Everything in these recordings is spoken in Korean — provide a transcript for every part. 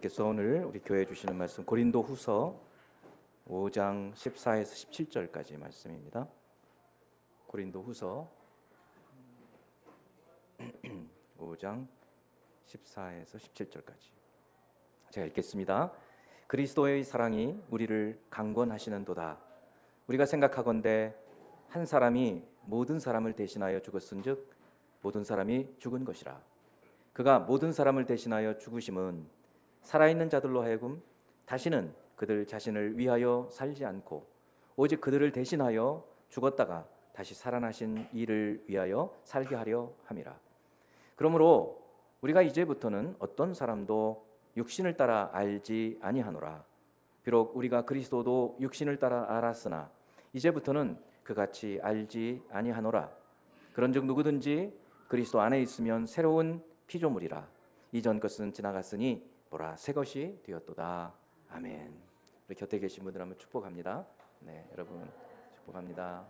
하나님께서 오늘 우리 교회에 주시는 말씀 고린도후서 5장 14에서 17절까지 말씀입니다. 고린도후서 5장 14에서 17절까지 제가 읽겠습니다. 그리스도의 사랑이 우리를 강권하시는도다. 우리가 생각하건대 한 사람이 모든 사람을 대신하여 죽었은즉 모든 사람이 죽은 것이라. 그가 모든 사람을 대신하여 죽으심은 살아있는 자들로 하여금 다시는 그들 자신을 위하여 살지 않고 오직 그들을 대신하여 죽었다가 다시 살아나신 이를 위하여 살게 하려 함이라. 그러므로 우리가 이제부터는 어떤 사람도 육신을 따라 알지 아니하노라. 비록 우리가 그리스도도 육신을 따라 알았으나 이제부터는 그같이 알지 아니하노라. 그런즉 누구든지 그리스도 안에 있으면 새로운 피조물이라. 이전 것은 지나갔으니 보라 새 것이 되었도다. 아멘. 우리 곁에 계신 분들 한번 축복합니다. 네, 여러분 축복합니다.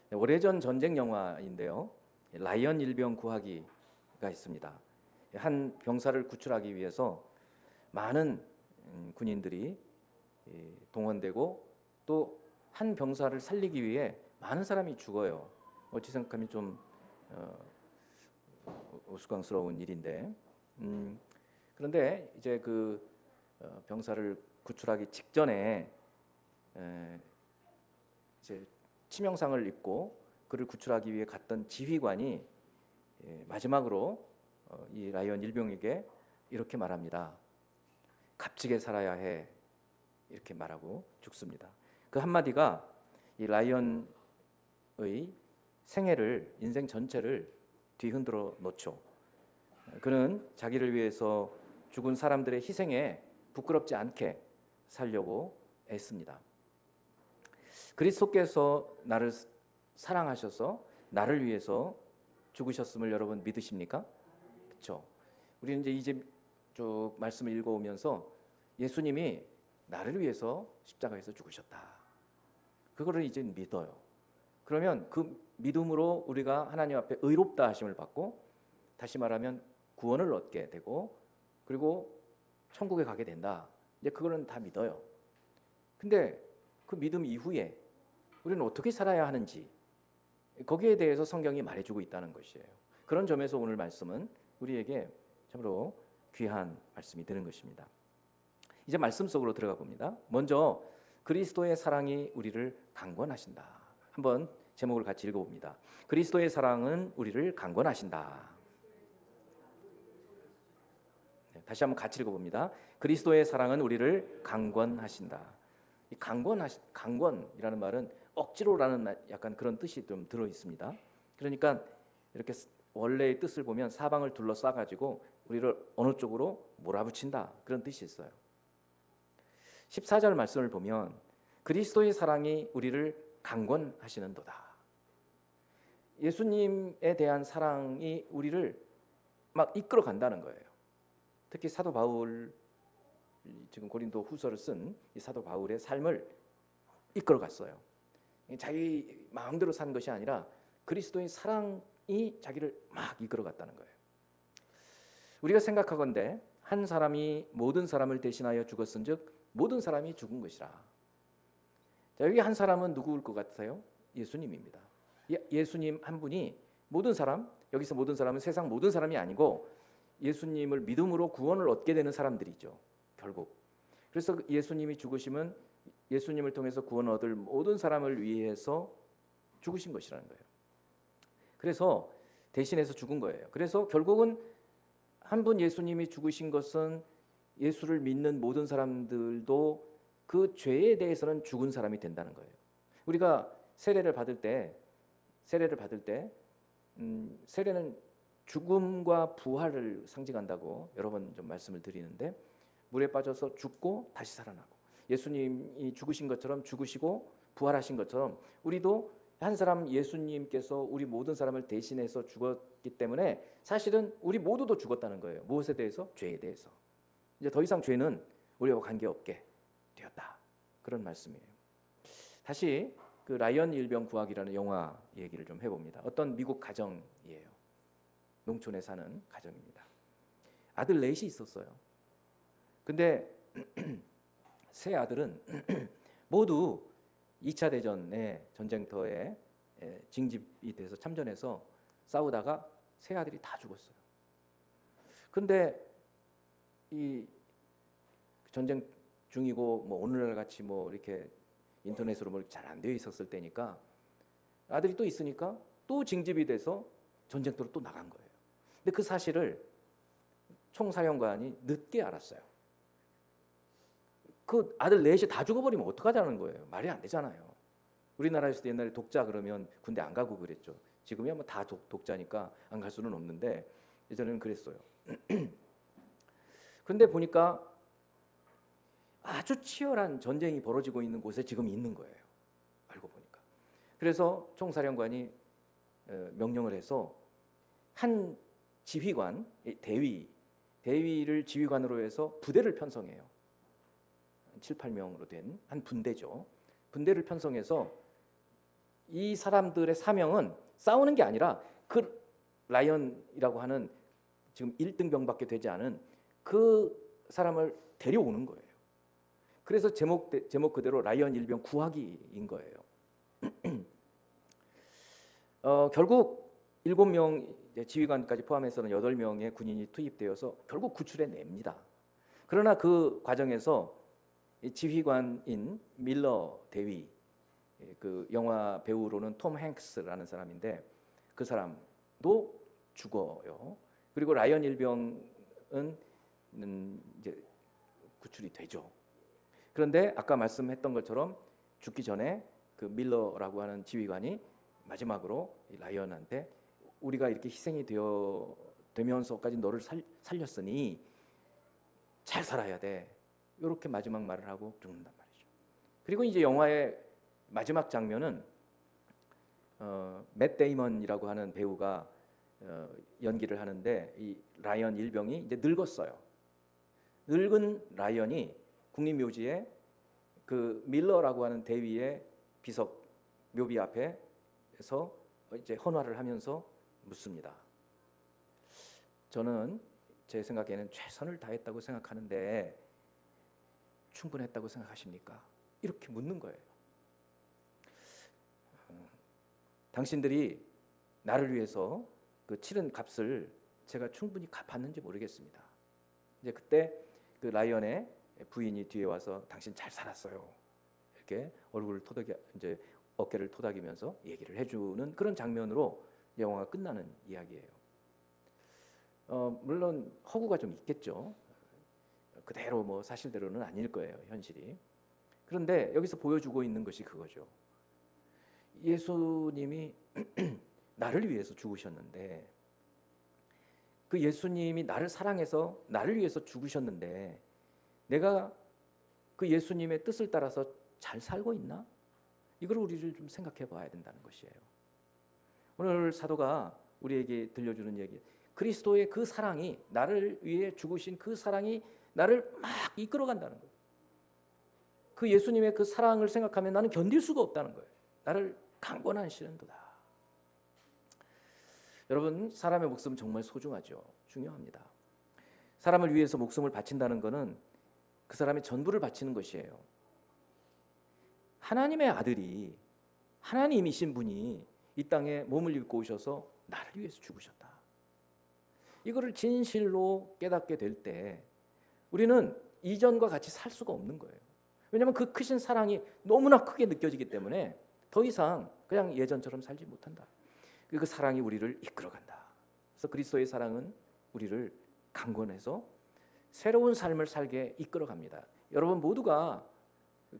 네, 오래전 전쟁 영화인데요. 라이언 일병 구하기가 있습니다. 한 병사를 구출하기 위해서 많은 군인들이 동원되고 또 한 병사를 살리기 위해 많은 사람이 죽어요. 어찌 생각하면 좀 우스꽝스러운 일인데, 그런데 이제 그 병사를 구출하기 직전에 이제 치명상을 입고 그를 구출하기 위해 갔던 지휘관이 마지막으로 이 라이언 일병에게 이렇게 말합니다. 값지게 살아야 해. 이렇게 말하고 죽습니다. 그 한마디가 이 라이언의 생애를, 인생 전체를 뒤흔들어 놓죠. 그는 자기를 위해서 죽은 사람들의 희생에 부끄럽지 않게 살려고 애씁니다. 그리스도께서 나를 사랑하셔서 나를 위해서 죽으셨음을 여러분 믿으십니까? 그렇죠. 우리는 이제 쭉 말씀을 읽어오면서 예수님이 나를 위해서 십자가에서 죽으셨다. 그거를 이제 믿어요. 그러면 그 믿음으로 우리가 하나님 앞에 의롭다 하심을 받고 다시 말하면 구원을 얻게 되고 그리고 천국에 가게 된다. 이제 그거는 다 믿어요. 근데 그 믿음 이후에 우리는 어떻게 살아야 하는지 거기에 대해서 성경이 말해주고 있다는 것이에요. 그런 점에서 오늘 말씀은 우리에게 참으로 귀한 말씀이 되는 것입니다. 이제 말씀 속으로 들어가 봅니다. 먼저 그리스도의 사랑이 우리를 강권하신다. 한번 제목을 같이 읽어봅니다. 그리스도의 사랑은 우리를 강권하신다. 네, 다시 한번 같이 읽어봅니다. 그리스도의 사랑은 우리를 강권하신다. 이 강권이라는 말은 억지로라는 약간 그런 뜻이 좀 들어 있습니다. 그러니까 이렇게 원래의 뜻을 보면 사방을 둘러싸가지고 우리를 어느 쪽으로 몰아붙인다 그런 뜻이 있어요. 14절 말씀을 보면 그리스도의 사랑이 우리를 강권하시는도다. 예수님에 대한 사랑이 우리를 막 이끌어 간다는 거예요. 특히 사도 바울, 지금 고린도 후서를 쓴 이 사도 바울의 삶을 이끌어 갔어요. 자기 마음대로 산 것이 아니라 그리스도의 사랑이 자기를 막 이끌어 갔다는 거예요. 우리가 생각하건대 한 사람이 모든 사람을 대신하여 죽었은즉 모든 사람이 죽은 것이라. 자, 여기 한 사람은 누구일 것 같아요? 예수님입니다. 예수님 한 분이 모든 사람, 여기서 모든 사람은 세상 모든 사람이 아니고 예수님을 믿음으로 구원을 얻게 되는 사람들이죠. 결국. 그래서 예수님이 죽으심은 예수님을 통해서 구원을 얻을 모든 사람을 위해서 죽으신 것이라는 거예요. 그래서 대신해서 죽은 거예요. 그래서 결국은 한 분 예수님이 죽으신 것은 예수를 믿는 모든 사람들도 그 죄에 대해서는 죽은 사람이 된다는 거예요. 우리가 세례를 받을 때 세례는 죽음과 부활을 상징한다고 여러 번 좀 말씀을 드리는데 물에 빠져서 죽고 다시 살아나고 예수님이 죽으신 것처럼 죽으시고 부활하신 것처럼 우리도 한 사람 예수님께서 우리 모든 사람을 대신해서 죽었기 때문에 사실은 우리 모두도 죽었다는 거예요. 무엇에 대해서? 죄에 대해서. 이제 더 이상 죄는 우리와 관계없게 되었다. 그런 말씀이에요. 다시 그 라이언 일병 구하기라는 영화 얘기를 좀 해봅니다. 어떤 미국 가정이에요. 농촌에 사는 가정입니다. 아들 넷이 있었어요. 근데 세 아들은 모두 2차 대전의 전쟁터에 징집이 돼서 참전해서 싸우다가 세 아들이 다 죽었어요. 근데 이 전쟁 중이고 뭐 오늘날 같이 뭐 이렇게 인터넷으로 뭐 잘 안 되어 있었을 때니까 아들이 또 있으니까 또 징집이 돼서 전쟁터로 또 나간 거예요. 근데 그 사실을 총사령관이 늦게 알았어요. 그 아들 넷이 다 죽어버리면 어떡하자는 거예요. 말이 안 되잖아요. 우리나라에서도 옛날에 독자 그러면 군대 안 가고 그랬죠. 지금이야 뭐 다 독자니까 안 갈 수는 없는데 예전에는 그랬어요. 그런데 보니까 아주 치열한 전쟁이 벌어지고 있는 곳에 지금 있는 거예요. 알고 보니까. 그래서 총사령관이 명령을 해서 한 지휘관, 대위를 지휘관으로 해서 부대를 편성해요. 7, 8명으로 된 한 분대죠. 분대를 편성해서 이 사람들의 사명은 싸우는 게 아니라 그 라이언이라고 하는 지금 1등병밖에 되지 않은 그 사람을 데려오는 거예요. 그래서 제목 그대로 라이언 일병 구하기인 거예요. 결국 7명 지휘관까지 포함해서는 8명의 군인이 투입되어서 결국 구출해 냅니다. 그러나 그 과정에서 지휘관인 밀러 대위, 그 영화 배우로는 톰 행크스라는 사람인데 그 사람도 죽어요. 그리고 라이언 일병은 이제 구출이 되죠. 그런데 아까 말씀했던 것처럼 죽기 전에 그 밀러라고 하는 지휘관이 마지막으로 라이언한테 우리가 이렇게 희생이 되면서까지 너를 살렸으니 잘 살아야 돼. 이렇게 마지막 말을 하고 죽는단 말이죠. 그리고 이제 영화의 마지막 장면은 맷 데이먼이라고 하는 배우가 연기를 하는데 이 라이언 일병이 이제 늙었어요. 늙은 라이언이 국립묘지에 그 밀러라고 하는 대위의 비석 묘비 앞에서 이제 헌화를 하면서 묻습니다. 저는 제 생각에는 최선을 다했다고 생각하는데 충분했다고 생각하십니까? 이렇게 묻는 거예요. 당신들이 나를 위해서 그 치른 값을 제가 충분히 갚았는지 모르겠습니다. 이제 그때 그 라이언의 부인이 뒤에 와서 당신 잘 살았어요. 이렇게 얼굴을 이제 어깨를 토닥이면서 얘기를 해주는 그런 장면으로 영화가 끝나는 이야기예요. 물론 허구가 좀 있겠죠. 그대로 뭐 사실대로는 아닐 거예요, 현실이. 그런데 여기서 보여주고 있는 것이 그거죠. 예수님이 나를 위해서 죽으셨는데 그 예수님이 나를 사랑해서 나를 위해서 죽으셨는데 내가 그 예수님의 뜻을 따라서 잘 살고 있나? 이걸 우리를 좀 생각해 봐야 된다는 것이에요. 오늘 사도가 우리에게 들려주는 얘기, 그리스도의 그 사랑이, 나를 위해 죽으신 그 사랑이 나를 막 이끌어간다는 거예요. 그 예수님의 그 사랑을 생각하면 나는 견딜 수가 없다는 거예요. 나를 강권하시는도다. 여러분, 사람의 목숨 정말 소중하죠. 중요합니다. 사람을 위해서 목숨을 바친다는 것은 그 사람의 전부를 바치는 것이에요. 하나님의 아들이, 하나님이신 분이 이 땅에 몸을 입고 오셔서 나를 위해서 죽으셨다. 이거를 진실로 깨닫게 될 때 우리는 이전과 같이 살 수가 없는 거예요. 왜냐하면 그 크신 사랑이 너무나 크게 느껴지기 때문에 더 이상 그냥 예전처럼 살지 못한다. 그 사랑이 우리를 이끌어간다. 그래서 그리스도의 사랑은 우리를 강권해서 새로운 삶을 살게 이끌어갑니다. 여러분 모두가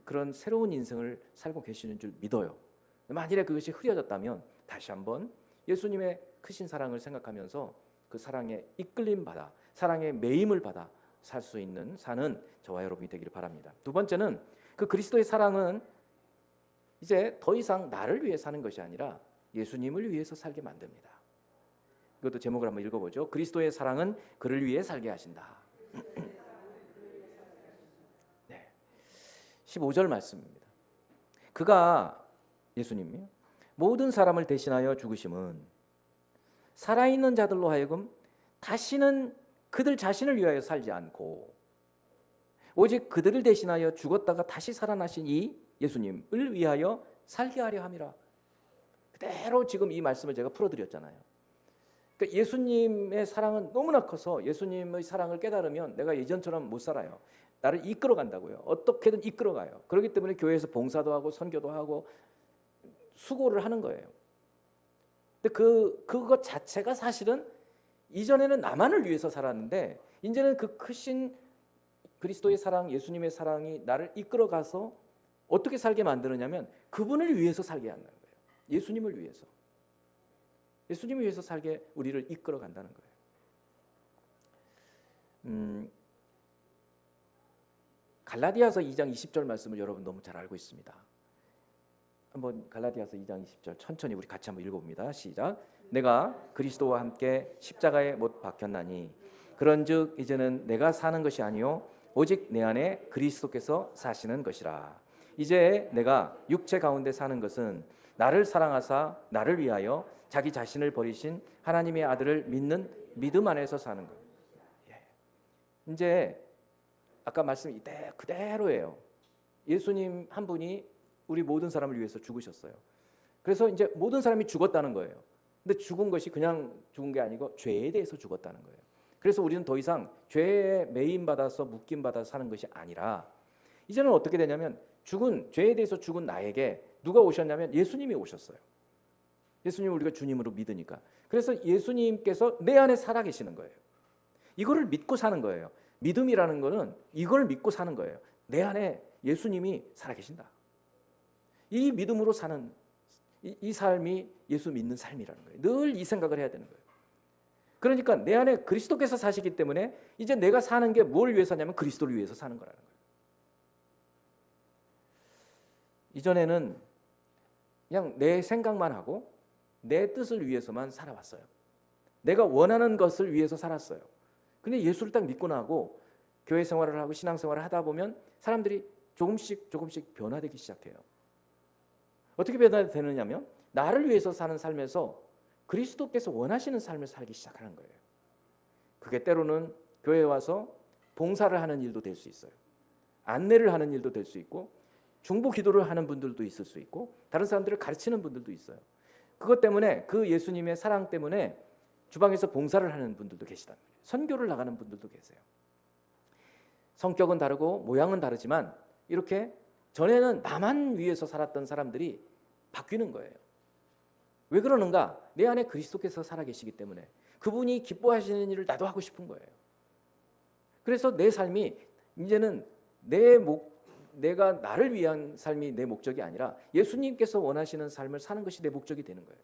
그런 새로운 인생을 살고 계시는 줄 믿어요. 만일에 그것이 흐려졌다면 다시 한번 예수님의 크신 사랑을 생각하면서 그 사랑에 이끌림 받아, 사랑의 매임을 받아 살 수 있는 사는 저와 여러분이 되기를 바랍니다. 두 번째는 그 그리스도의 사랑은 이제 더 이상 나를 위해 사는 것이 아니라 예수님을 위해서 살게 만듭니다. 이것도 제목을 한번 읽어보죠. 그리스도의 사랑은 그를 위해 살게 하신다. 네, 15절 말씀입니다. 그가, 예수님이 모든 사람을 대신하여 죽으심은 살아있는 자들로 하여금 다시는 그들 자신을 위하여 살지 않고 오직 그들을 대신하여 죽었다가 다시 살아나신 이 예수님을 위하여 살게 하려 함이라. 그대로 지금 이 말씀을 제가 풀어드렸잖아요. 그러니까 예수님의 사랑은 너무나 커서 예수님의 사랑을 깨달으면 내가 예전처럼 못 살아요. 나를 이끌어 간다고요. 어떻게든 이끌어 가요. 그렇기 때문에 교회에서 봉사도 하고 선교도 하고 수고를 하는 거예요. 근데 그것 자체가 사실은 이전에는 나만을 위해서 살았는데 이제는 그 크신 그리스도의 사랑, 예수님의 사랑이 나를 이끌어 가서 어떻게 살게 만드느냐면 그분을 위해서 살게 한다는 거예요. 예수님을 위해서. 예수님을 위해서 살게 우리를 이끌어 간다는 거예요. 갈라디아서 2장 20절 말씀을 여러분 너무 잘 알고 있습니다. 한번 갈라디아서 2장 20절 천천히 우리 같이 한번 읽어봅니다. 시작. 내가 그리스도와 함께 십자가에 못 박혔나니 그런즉 이제는 내가 사는 것이 아니요 오직 내 안에 그리스도께서 사시는 것이라. 이제 내가 육체 가운데 사는 것은 나를 사랑하사 나를 위하여 자기 자신을 버리신 하나님의 아들을 믿는 믿음 안에서 사는 것. 이제 아까 말씀 이때 그대로예요. 예수님 한 분이 우리 모든 사람을 위해서 죽으셨어요. 그래서 이제 모든 사람이 죽었다는 거예요. 근데 죽은 것이 그냥 죽은 게 아니고 죄에 대해서 죽었다는 거예요. 그래서 우리는 더 이상 죄에 매임 받아서 묶임 받아서 사는 것이 아니라 이제는 어떻게 되냐면 죄에 대해서 죽은 나에게 누가 오셨냐면 예수님이 오셨어요. 예수님을 우리가 주님으로 믿으니까. 그래서 예수님께서 내 안에 살아 계시는 거예요. 이거를 믿고 사는 거예요. 믿음이라는 거는 이걸 믿고 사는 거예요. 내 안에 예수님이 살아 계신다. 이 믿음으로 사는 이 삶이 예수 믿는 삶이라는 거예요. 늘 이 생각을 해야 되는 거예요. 그러니까 내 안에 그리스도께서 사시기 때문에 이제 내가 사는 게 뭘 위해서 사냐면 그리스도를 위해서 사는 거라는 거예요. 이전에는 그냥 내 생각만 하고 내 뜻을 위해서만 살아왔어요. 내가 원하는 것을 위해서 살았어요. 근데 예수를 딱 믿고 나고 교회 생활을 하고 신앙 생활을 하다 보면 사람들이 조금씩 변화되기 시작해요. 어떻게 변화되느냐면 나를 위해서 사는 삶에서 그리스도께서 원하시는 삶을 살기 시작하는 거예요. 그게 때로는 교회에 와서 봉사를 하는 일도 될 수 있어요. 안내를 하는 일도 될 수 있고 중보 기도를 하는 분들도 있을 수 있고 다른 사람들을 가르치는 분들도 있어요. 그것 때문에 그 예수님의 사랑 때문에 주방에서 봉사를 하는 분들도 계시단 말이에요. 선교를 나가는 분들도 계세요. 성격은 다르고 모양은 다르지만 이렇게 전에는 나만 위해서 살았던 사람들이 바뀌는 거예요. 왜 그러는가? 내 안에 그리스도께서 살아계시기 때문에 그분이 기뻐하시는 일을 나도 하고 싶은 거예요. 그래서 내 삶이 이제는 내가 나를 위한 삶이 내 목적이 아니라 예수님께서 원하시는 삶을 사는 것이 내 목적이 되는 거예요.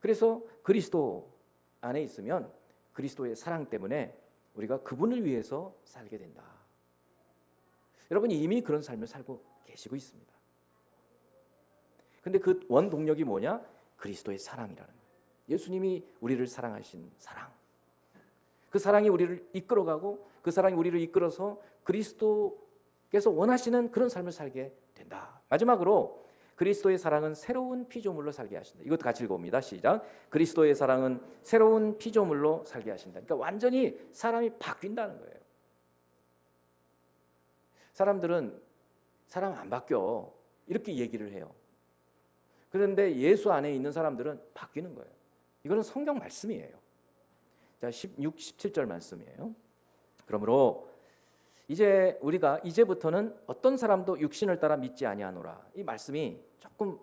그래서 그리스도 안에 있으면 그리스도의 사랑 때문에 우리가 그분을 위해서 살게 된다. 여러분이 이미 그런 삶을 살고 계시고 있습니다. 근데 그 원동력이 뭐냐? 그리스도의 사랑이라는 거예요. 예수님이 우리를 사랑하신 사랑. 그 사랑이 우리를 이끌어가고 그 사랑이 우리를 이끌어서 그리스도께서 원하시는 그런 삶을 살게 된다. 마지막으로 그리스도의 사랑은 새로운 피조물로 살게 하신다. 이것도 같이 읽어봅니다. 시작. 그리스도의 사랑은 새로운 피조물로 살게 하신다. 그러니까 완전히 사람이 바뀐다는 거예요. 사람들은 사람 안 바뀌어 이렇게 얘기를 해요. 그런데 예수 안에 있는 사람들은 바뀌는 거예요. 이거는 성경 말씀이에요. 자, 16, 17절 말씀이에요. 그러므로 이제 우리가 이제부터는 어떤 사람도 육신을 따라 믿지 아니하노라. 이 말씀이 조금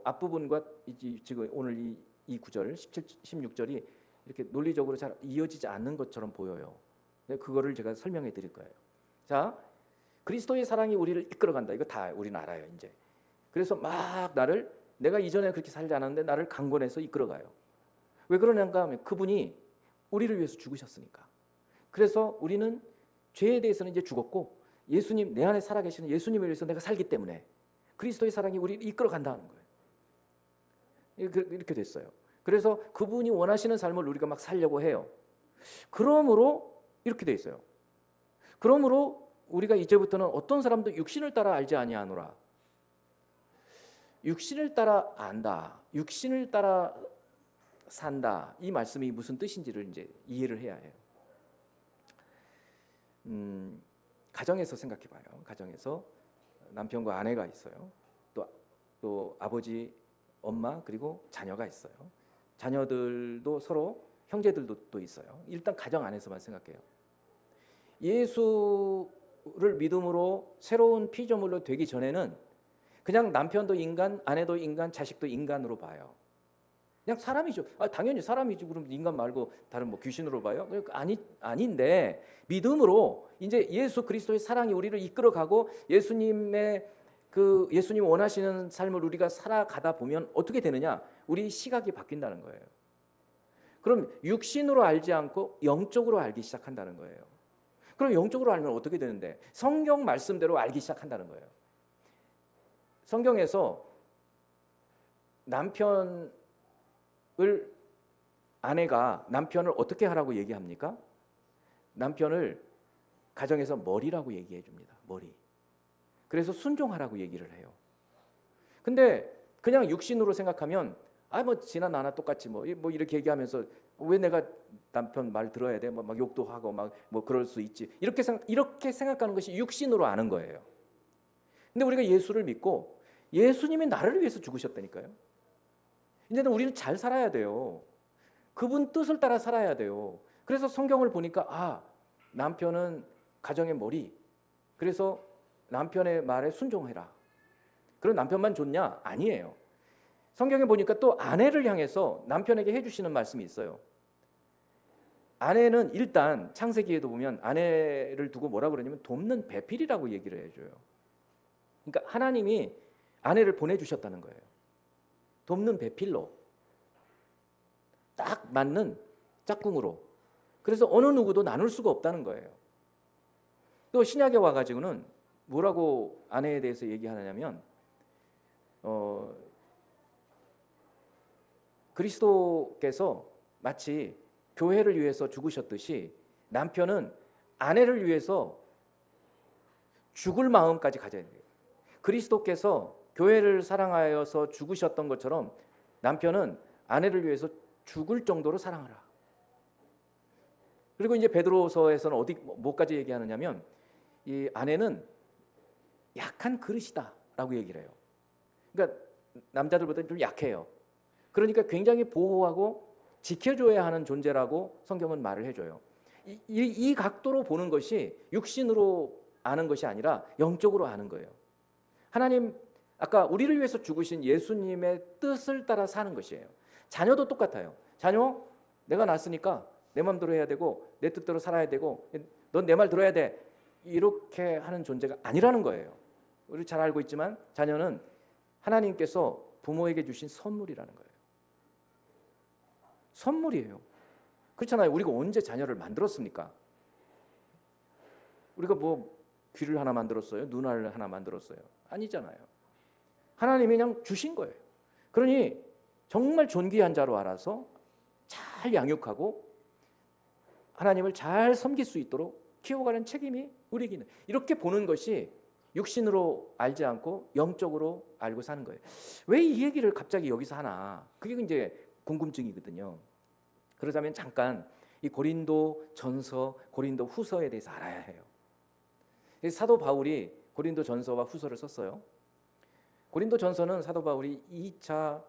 앞부분과 지금 오늘 이 구절 17, 16절이 이렇게 논리적으로 잘 이어지지 않는 것처럼 보여요. 그거를 제가 설명해 드릴 거예요. 자, 그리스도의 사랑이 우리를 이끌어간다. 이거 다 우리는 알아요. 이제 그래서 막 내가 이전에 그렇게 살지 않았는데 나를 강권해서 이끌어가요. 왜 그러냐가 하면 그분이 우리를 위해서 죽으셨으니까. 그래서 우리는 죄에 대해서는 이제 죽었고 예수님 내 안에 살아계시는 예수님을 위해서 내가 살기 때문에 그리스도의 사랑이 우리를 이끌어간다는 거예요. 이렇게 됐어요. 그래서 그분이 원하시는 삶을 우리가 막 살려고 해요. 그러므로 이렇게 돼 있어요. 그러므로 우리가 이제부터는 어떤 사람도 육신을 따라 알지 아니하노라. 육신을 따라 안다. 육신을 따라 산다. 이 말씀이 무슨 뜻인지를 이제 이해를 해야 해요. 가정에서 생각해 봐요. 가정에서 남편과 아내가 있어요. 또 아버지, 엄마 그리고 자녀가 있어요. 자녀들도 서로 형제들도 또 있어요. 일단 가정 안에서만 생각해요. 예수를 믿음으로 새로운 피조물로 되기 전에는 그냥 남편도 인간, 아내도 인간, 자식도 인간으로 봐요. 그냥 사람이죠. 당연히 사람이지. 그럼 인간 말고 다른 뭐 귀신으로 봐요? 그러니까 아닌데 믿음으로 이제 예수 그리스도의 사랑이 우리를 이끌어가고 예수님 원하시는 삶을 우리가 살아가다 보면 어떻게 되느냐? 우리 시각이 바뀐다는 거예요. 그럼 육신으로 알지 않고 영적으로 알기 시작한다는 거예요. 그럼 영적으로 알면 어떻게 되는데? 성경 말씀대로 알기 시작한다는 거예요. 성경에서 아내가 남편을 어떻게 하라고 얘기합니까? 남편을 가정에서 머리라고 얘기해 줍니다. 머리. 그래서 순종하라고 얘기를 해요. 근데 그냥 육신으로 생각하면 뭐 지나 나나 똑같지 뭐 이렇게 얘기하면서 왜 내가 남편 말 들어야 돼? 막 욕도 하고 뭐 그럴 수 있지. 이렇게 생각하는 것이 육신으로 아는 거예요. 근데 우리가 예수를 믿고 예수님이 나를 위해서 죽으셨다니까요. 이제는 우리는 잘 살아야 돼요. 그분 뜻을 따라 살아야 돼요. 그래서 성경을 보니까 남편은 가정의 머리. 그래서 남편의 말에 순종해라. 그럼 남편만 좋냐? 아니에요. 성경에 보니까 또 아내를 향해서 남편에게 해주시는 말씀이 있어요. 아내는 일단 창세기에도 보면 아내를 두고 뭐라 그러냐면 돕는 배필이라고 얘기를 해줘요. 그러니까 하나님이 아내를 보내주셨다는 거예요. 돕는 배필로 딱 맞는 짝꿍으로. 그래서 어느 누구도 나눌 수가 없다는 거예요. 또 신약에 와가지고는 뭐라고 아내에 대해서 얘기하냐면 그리스도께서 마치 교회를 위해서 죽으셨듯이 남편은 아내를 위해서 죽을 마음까지 가져야 돼요. 그리스도께서 교회를 사랑하여서 죽으셨던 것처럼 남편은 아내를 위해서 죽을 정도로 사랑하라. 그리고 이제 베드로서에서는 뭐까지 얘기하느냐면 이 아내는 약한 그릇이다라고 얘기를 해요. 그러니까 남자들보다 좀 약해요. 그러니까 굉장히 보호하고 지켜줘야 하는 존재라고 성경은 말을 해줘요. 이 각도로 보는 것이 육신으로 아는 것이 아니라 영적으로 아는 거예요. 하나님 아까 우리를 위해서 죽으신 예수님의 뜻을 따라 사는 것이에요. 자녀도 똑같아요. 자녀 내가 낳았으니까 내 마음대로 해야 되고 내 뜻대로 살아야 되고 넌 내 말 들어야 돼. 이렇게 하는 존재가 아니라는 거예요. 우리 잘 알고 있지만 자녀는 하나님께서 부모에게 주신 선물이라는 거예요. 선물이에요. 그렇잖아요. 우리가 언제 자녀를 만들었습니까? 우리가 뭐 귀를 하나 만들었어요? 눈알 하나 만들었어요? 아니잖아요. 하나님이 그냥 주신 거예요. 그러니 정말 존귀한 자로 알아서 잘 양육하고 하나님을 잘 섬길 수 있도록 키워가는 책임이 우리에게 있는, 이렇게 보는 것이 육신으로 알지 않고 영적으로 알고 사는 거예요. 왜 이 얘기를 갑자기 여기서 하나? 그게 이제 궁금증이거든요. 그러자면 잠깐 이 고린도 전서, 고린도 후서에 대해서 알아야 해요. 사도 바울이 고린도 전서와 후서를 썼어요. 고린도 전서는 사도 바울이 2차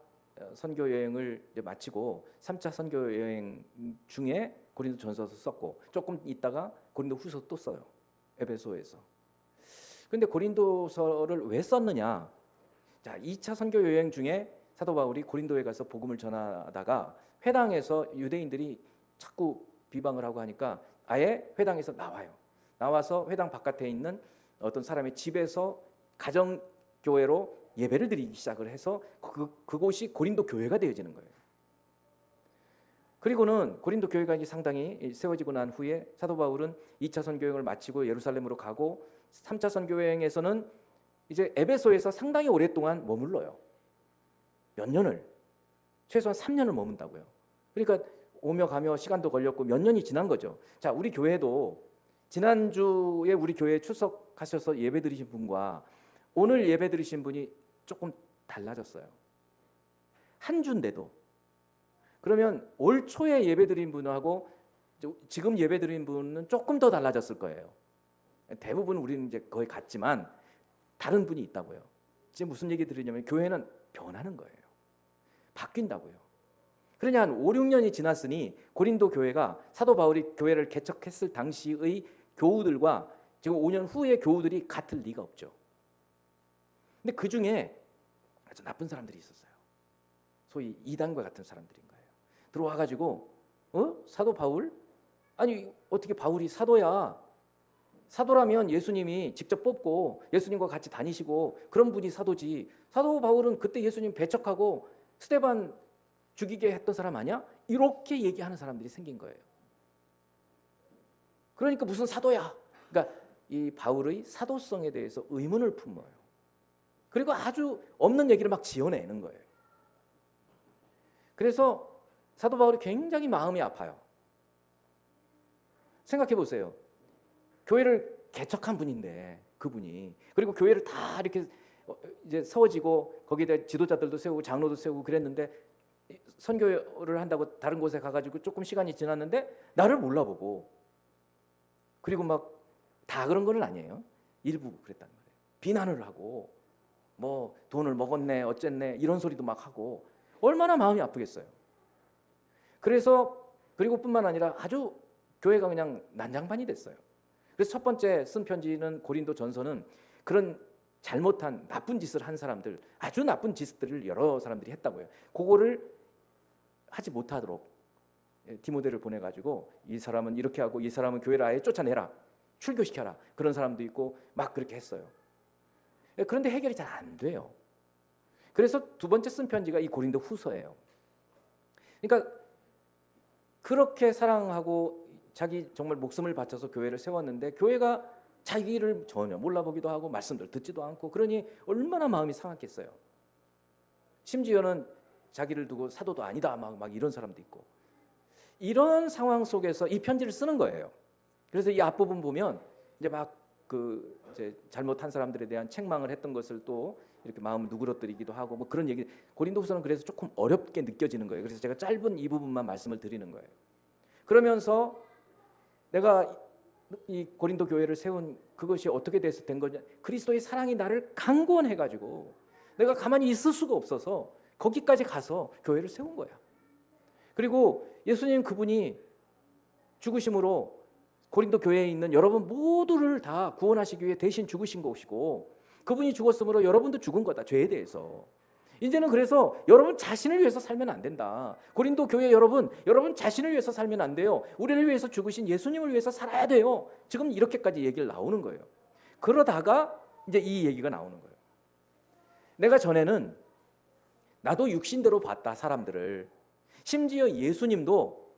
선교 여행을 마치고 3차 선교 여행 중에 고린도 전서도 썼고 조금 있다가 고린도 후서 또 써요. 에베소에서. 근데 고린도서를 왜 썼느냐? 자, 2차 선교 여행 중에 사도 바울이 고린도에 가서 복음을 전하다가 회당에서 유대인들이 자꾸 비방을 하고 하니까 아예 회당에서 나와요. 나와서 회당 바깥에 있는 어떤 사람의 집에서 가정교회로 예배를 드리기 시작을 해서 그곳이 고린도 교회가 되어지는 거예요. 그리고는 고린도 교회가 이제 상당히 세워지고 난 후에 사도 바울은 2차 선교여행을 마치고 예루살렘으로 가고 3차 선교여행에서는 이제 에베소에서 상당히 오랫동안 머물러요. 몇 년을, 최소한 3년을 머문다고요. 그러니까 오며 가며 시간도 걸렸고 몇 년이 지난 거죠. 자, 우리 교회도 지난주에 우리 교회에 출석하셔서 예배 드리신 분과 오늘 예배 드리신 분이 조금 달라졌어요. 한 주인데도. 그러면 올 초에 예배드린 분하고 지금 예배드린 분은 조금 더 달라졌을 거예요. 대부분 우리는 이제 거의 같지만 다른 분이 있다고요. 지금 무슨 얘기 드리냐면 교회는 변하는 거예요. 바뀐다고요. 그러냐 한 5, 6년이 지났으니 고린도 교회가 사도 바울이 교회를 개척했을 당시의 교우들과 지금 5년 후의 교우들이 같을 리가 없죠. 근데 그 중에 아주 나쁜 사람들이 있었어요. 소위 이단과 같은 사람들인 거예요. 들어와가지고 사도 바울? 아니 어떻게 바울이 사도야? 사도라면 예수님이 직접 뽑고 예수님과 같이 다니시고 그런 분이 사도지. 사도 바울은 그때 예수님 배척하고 스데반 죽이게 했던 사람 아니야? 이렇게 얘기하는 사람들이 생긴 거예요. 그러니까 무슨 사도야? 그러니까 이 바울의 사도성에 대해서 의문을 품어요. 그리고 아주 없는 얘기를 막 지어내는 거예요. 그래서 사도 바울이 굉장히 마음이 아파요. 생각해 보세요. 교회를 개척한 분인데 그분이 그리고 교회를 다 이렇게 이제 세워지고 거기에 지도자들도 세우고 장로도 세우고 그랬는데 선교를 한다고 다른 곳에 가가지고 조금 시간이 지났는데 나를 몰라보고 그리고 막 다 그런 건 아니에요. 일부 그랬단 말이에요. 비난을 하고 뭐 돈을 먹었네 어쨌네 이런 소리도 막 하고 얼마나 마음이 아프겠어요. 그래서 그리고 뿐만 아니라 아주 교회가 그냥 난장판이 됐어요. 그래서 첫 번째 쓴 편지는 고린도 전서는 그런 잘못한 나쁜 짓을 한 사람들 아주 나쁜 짓들을 여러 사람들이 했다고요. 그거를 하지 못하도록 디모데를 보내가지고 이 사람은 이렇게 하고 이 사람은 교회를 아예 쫓아내라 출교시켜라 그런 사람도 있고 막 그렇게 했어요. 그런데 해결이 잘 안 돼요. 그래서 두 번째 쓴 편지가 이 고린도 후서예요. 그러니까 그렇게 사랑하고 자기 정말 목숨을 바쳐서 교회를 세웠는데 교회가 자기를 전혀 몰라보기도 하고 말씀들 듣지도 않고 그러니 얼마나 마음이 상했겠어요. 심지어는 자기를 두고 사도도 아니다 막 이런 사람도 있고 이런 상황 속에서 이 편지를 쓰는 거예요. 그래서 이 앞부분 보면 이제 막 이제 잘못한 사람들에 대한 책망을 했던 것을 또 이렇게 마음을 누그러뜨리기도 하고 뭐 그런 얘기. 고린도후서는 그래서 조금 어렵게 느껴지는 거예요. 그래서 제가 짧은 이 부분만 말씀을 드리는 거예요. 그러면서 내가 이 고린도 교회를 세운 그것이 어떻게 돼서 된 거냐? 그리스도의 사랑이 나를 강권해가지고 내가 가만히 있을 수가 없어서 거기까지 가서 교회를 세운 거야. 그리고 예수님 그분이 죽으심으로 고린도 교회에 있는 여러분 모두를 다 구원하시기 위해 대신 죽으신 것이고 그분이 죽었으므로 여러분도 죽은 거다. 죄에 대해서. 이제는 그래서 여러분 자신을 위해서 살면 안 된다. 고린도 교회 여러분 자신을 위해서 살면 안 돼요. 우리를 위해서 죽으신 예수님을 위해서 살아야 돼요. 지금 이렇게까지 얘기를 나오는 거예요. 그러다가 이제 이 얘기가 나오는 거예요. 내가 전에는 나도 육신대로 봤다 사람들을. 심지어 예수님도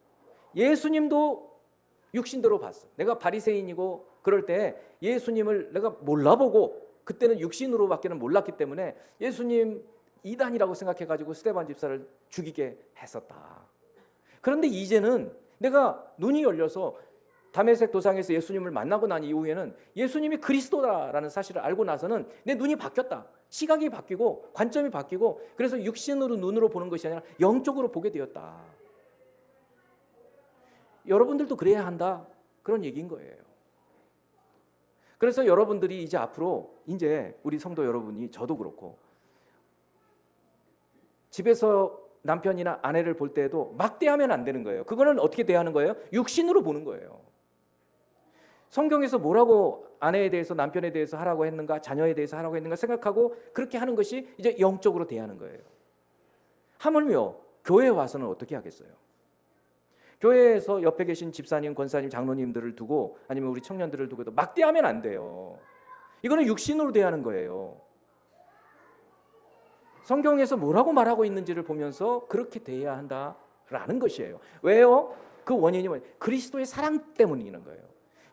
육신대로 봤어. 내가 바리새인이고 그럴 때 예수님을 내가 몰라보고 그때는 육신으로밖에는 몰랐기 때문에 예수님 이단이라고 생각해가지고 스데반 집사를 죽이게 했었다. 그런데 이제는 내가 눈이 열려서 다메섹 도상에서 예수님을 만나고 난 이후에는 예수님이 그리스도다라는 사실을 알고 나서는 내 눈이 바뀌었다. 시각이 바뀌고 관점이 바뀌고 그래서 육신으로 눈으로 보는 것이 아니라 영적으로 보게 되었다. 여러분들도 그래야 한다. 그런 얘기인 거예요. 그래서 여러분들이 이제 앞으로 이제 우리 성도 여러분이 저도 그렇고 집에서 남편이나 아내를 볼 때에도 막대하면 안 되는 거예요. 그거는 어떻게 대하는 거예요? 육신으로 보는 거예요. 성경에서 뭐라고 아내에 대해서 남편에 대해서 하라고 했는가 자녀에 대해서 하라고 했는가 생각하고 그렇게 하는 것이 이제 영적으로 대하는 거예요. 하물며 교회에 와서는 어떻게 하겠어요? 교회에서 옆에 계신 집사님, 권사님, 장로님들을 두고 아니면 우리 청년들을 두고도 막대하면 안 돼요. 이거는 육신으로 대하는 거예요. 성경에서 뭐라고 말하고 있는지를 보면서 그렇게 대해야 한다라는 것이에요. 왜요? 그 원인이 뭐예요? 그리스도의 사랑 때문이는 거예요.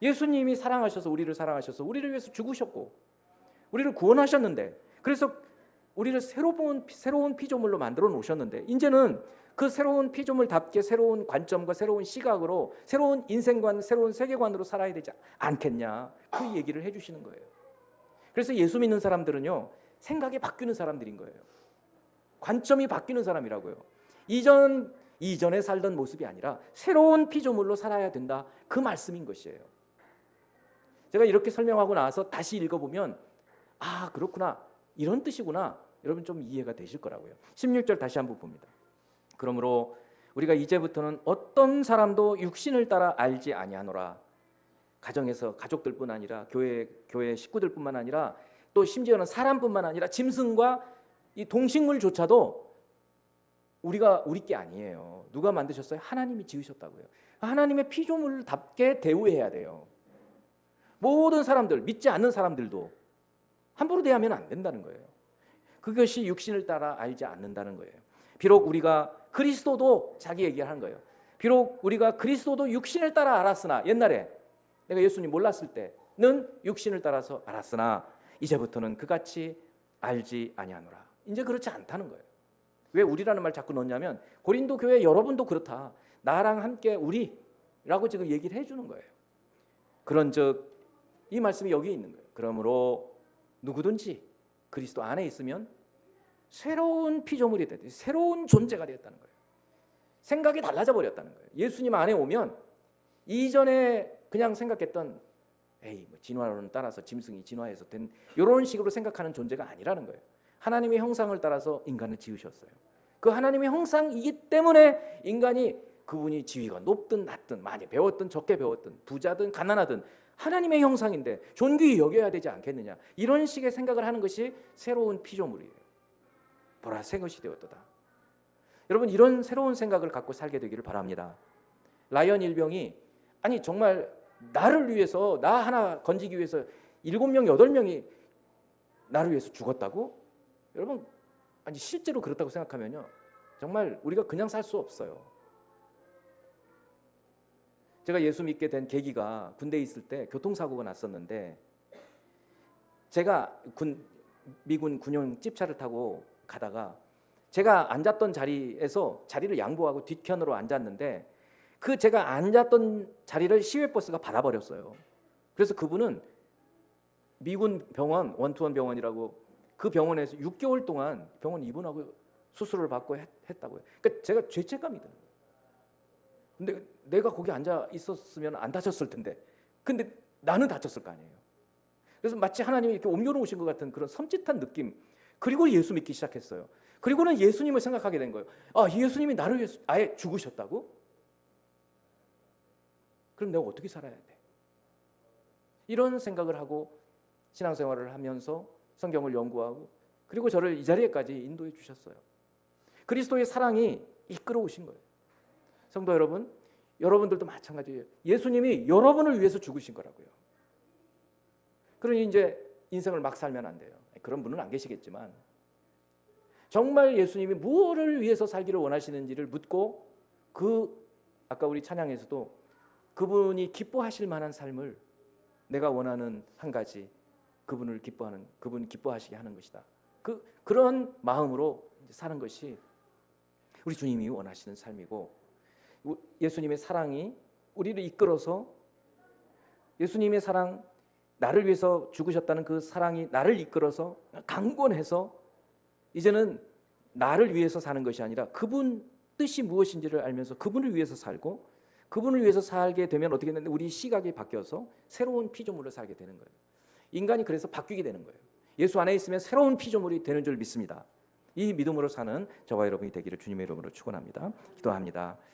예수님이 사랑하셔서 우리를 사랑하셔서 우리를 위해서 죽으셨고 우리를 구원하셨는데 그래서 우리를 새로운 피조물로 만들어 놓으셨는데 이제는 그 새로운 피조물답게 새로운 관점과 새로운 시각으로 새로운 인생관, 새로운 세계관으로 살아야 되지 않겠냐 그 얘기를 해주시는 거예요. 그래서 예수 믿는 사람들은요 생각이 바뀌는 사람들인 거예요. 관점이 바뀌는 사람이라고요. 이전 이전에 살던 모습이 아니라 새로운 피조물로 살아야 된다. 그 말씀인 것이에요. 제가 이렇게 설명하고 나서 다시 읽어보면 아 그렇구나 이런 뜻이구나 여러분 좀 이해가 되실 거라고요. 16절 다시 한번 봅니다. 그러므로 우리가 이제부터는 어떤 사람도 육신을 따라 알지 아니하노라. 가정에서 가족들뿐 아니라 교회 식구들뿐만 아니라 또 심지어는 사람뿐만 아니라 짐승과 이 동식물조차도 우리가 우리 게 아니에요. 누가 만드셨어요? 하나님이 지으셨다고요. 하나님의 피조물답게 대우해야 돼요. 모든 사람들, 믿지 않는 사람들도 함부로 대하면 안 된다는 거예요. 그것이 육신을 따라 알지 않는다는 거예요. 비록 우리가 그리스도도 자기 얘기를 하는 거예요. 비록 우리가 그리스도도 육신을 따라 알았으나 옛날에 내가 예수님 몰랐을 때는 육신을 따라서 알았으나 이제부터는 그같이 알지 아니하노라. 이제 그렇지 않다는 거예요. 왜 우리라는 말 자꾸 넣냐면 고린도 교회 여러분도 그렇다. 나랑 함께 우리라고 지금 얘기를 해주는 거예요. 그런즉 이 말씀이 여기에 있는 거예요. 그러므로 누구든지 그리스도 안에 있으면 새로운 피조물이 됐다. 새로운 존재가 되었다는 거예요. 생각이 달라져 버렸다는 거예요. 예수님 안에 오면 이전에 그냥 생각했던 에이 뭐 진화론을 따라서 짐승이 진화해서 된 이런 식으로 생각하는 존재가 아니라는 거예요. 하나님의 형상을 따라서 인간을 지으셨어요. 그 하나님의 형상이기 때문에 인간이 그분이 지위가 높든 낮든 많이 배웠든 적게 배웠든 부자든 가난하든 하나님의 형상인데 존귀히 여겨야 되지 않겠느냐. 이런 식의 생각을 하는 것이 새로운 피조물이에요. 보라 새 것이 되었도다. 여러분 이런 새로운 생각을 갖고 살게 되기를 바랍니다. 라이언 일병이 아니 정말 나를 위해서 나 하나 건지기 위해서 7명 8명이 나를 위해서 죽었다고? 여러분 아니 실제로 그렇다고 생각하면요 정말 우리가 그냥 살 수 없어요. 제가 예수 믿게 된 계기가 군대에 있을 때 교통사고가 났었는데 제가 미군 군용 찝차를 타고 가다가 제가 앉았던 자리에서 자리를 양보하고 뒷편으로 앉았는데 그 제가 앉았던 자리를 시외버스가 받아버렸어요. 그래서 그분은 미군 병원 원투원 병원이라고 그 병원에서 6개월 동안 병원 입원하고 수술을 받고 했다고요. 그러니까 제가 죄책감이 드는 거예요. 근데 내가 거기 앉아 있었으면 안 다쳤을 텐데 근데 나는 다쳤을 거 아니에요. 그래서 마치 하나님이 이렇게 옮겨놓으신 것 같은 그런 섬찟한 느낌. 그리고 예수 믿기 시작했어요. 그리고는 예수님을 생각하게 된 거예요. 아 예수님이 나를 위해서 아예 죽으셨다고? 그럼 내가 어떻게 살아야 돼? 이런 생각을 하고 신앙생활을 하면서 성경을 연구하고 그리고 저를 이 자리에까지 인도해 주셨어요. 그리스도의 사랑이 이끌어 오신 거예요. 성도 여러분, 여러분들도 마찬가지예요. 예수님이 여러분을 위해서 죽으신 거라고요. 그러니 이제 인생을 막 살면 안 돼요. 그런 분은 안 계시겠지만 정말 예수님이 무엇을 위해서 살기를 원하시는지를 묻고 아까 우리 찬양에서도 그분이 기뻐하실 만한 삶을 내가 원하는 한 가지 그분 기뻐하시게 하는 것이다. 그런 마음으로 사는 것이 우리 주님이 원하시는 삶이고 예수님의 사랑이 우리를 이끌어서 예수님의 사랑 나를 위해서 죽으셨다는 그 사랑이 나를 이끌어서 강권해서 이제는 나를 위해서 사는 것이 아니라 그분 뜻이 무엇인지를 알면서 그분을 위해서 살고 그분을 위해서 살게 되면 어떻게 되는데 우리 시각이 바뀌어서 새로운 피조물을 살게 되는 거예요. 인간이 그래서 바뀌게 되는 거예요. 예수 안에 있으면 새로운 피조물이 되는 줄 믿습니다. 이 믿음으로 사는 저와 여러분이 되기를 주님의 이름으로 축원합니다. 기도합니다.